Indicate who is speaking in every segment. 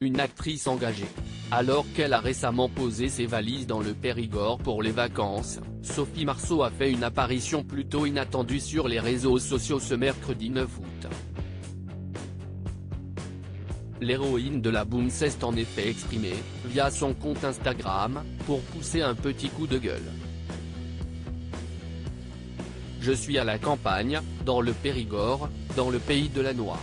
Speaker 1: une actrice engagée. Alors qu'elle a récemment posé ses valises dans le Périgord pour les vacances, Sophie Marceau a fait une apparition plutôt inattendue sur les réseaux sociaux ce mercredi 9 août. L'héroïne de la Boom s'est en effet exprimée, via son compte Instagram, pour pousser un petit coup de gueule. Je suis à la campagne, dans le Périgord, dans le pays de la noix.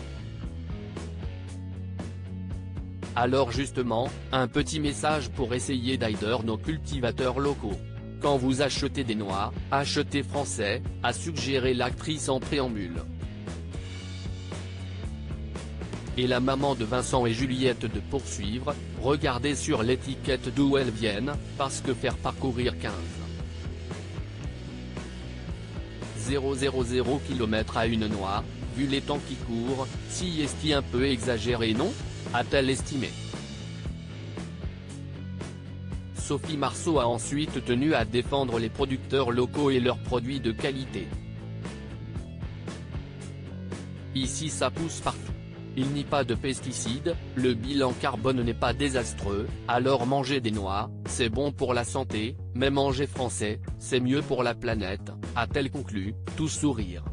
Speaker 1: Alors justement, un petit message pour essayer d'aider nos cultivateurs locaux. Quand vous achetez des noix, achetez français, a suggéré l'actrice en préambule. Et la maman de Vincent et Juliette de poursuivre, regardez sur l'étiquette d'où elles viennent, parce que faire parcourir 15,000 km à une noix, vu les temps qui courent, si est-il un peu exagéré non ? A-t-elle estimé. Sophie Marceau a ensuite tenu à défendre les producteurs locaux et leurs produits de qualité. Ici ça pousse partout. Il n'y a pas de pesticides, le bilan carbone n'est pas désastreux, alors manger des noix, c'est bon pour la santé, mais manger français, c'est mieux pour la planète, a-t-elle conclu, tout sourire.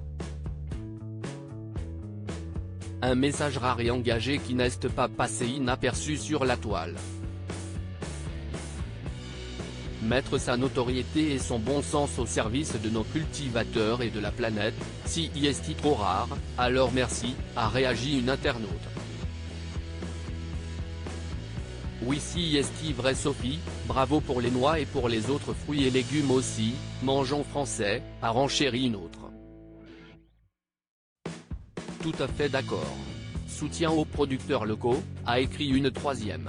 Speaker 1: Un message rare et engagé qui n'est pas passé inaperçu sur la toile. Mettre sa notoriété et son bon sens au service de nos cultivateurs et de la planète, si est trop rare, alors merci, a réagi une internaute. Oui si est vrai Sophie, bravo pour les noix et pour les autres fruits et légumes aussi, mangeons français, a renchéri une autre. Tout à fait d'accord. Soutien aux producteurs locaux, a écrit une troisième.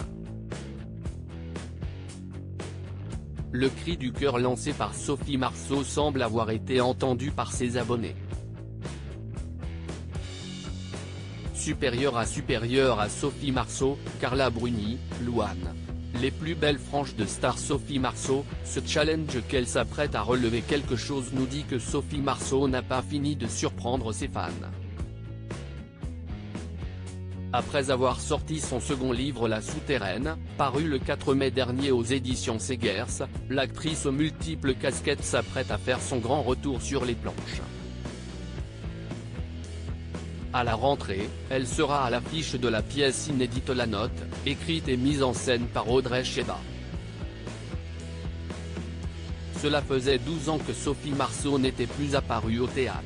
Speaker 1: Le cri du cœur lancé par Sophie Marceau semble avoir été entendu par ses abonnés. Supérieure à Sophie Marceau, Carla Bruni, Louane. Les plus belles franges de star Sophie Marceau, ce challenge qu'elle s'apprête à relever quelque chose nous dit que Sophie Marceau n'a pas fini de surprendre ses fans. Après avoir sorti son second livre La Souterraine, paru le 4 mai dernier aux éditions Segers, l'actrice aux multiples casquettes s'apprête à faire son grand retour sur les planches. À la rentrée, elle sera à l'affiche de la pièce inédite La Note, écrite et mise en scène par Audrey Cheba. Cela faisait 12 ans que Sophie Marceau n'était plus apparue au théâtre.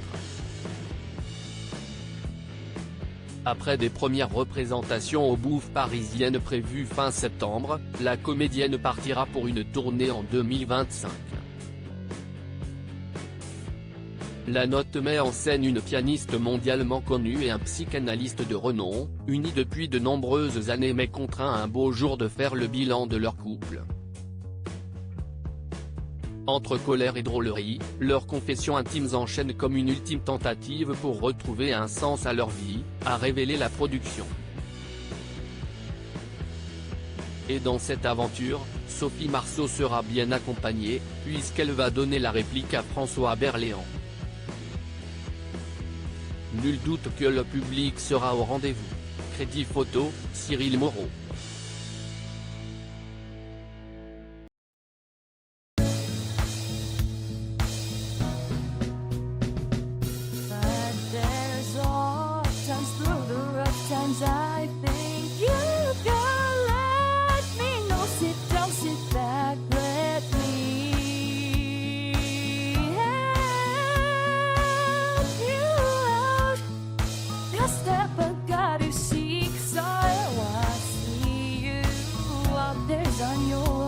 Speaker 1: Après des premières représentations au Bouffe parisienne prévues fin septembre, la comédienne partira pour une tournée en 2025. La Note met en scène une pianiste mondialement connue et un psychanalyste de renom, unis depuis de nombreuses années mais contraints un beau jour de faire le bilan de leur couple. Entre colère et drôlerie, leurs confessions intimes enchaînent comme une ultime tentative pour retrouver un sens à leur vie, a révélé la production. Et dans cette aventure, Sophie Marceau sera bien accompagnée, puisqu'elle va donner la réplique à François Berléand. Nul doute que le public sera au rendez-vous. Crédit photo, Cyril Moreau.
Speaker 2: I think you can let me know. Sit down, sit back, let me help you out. The step I gotta seek, so I see you out there's on your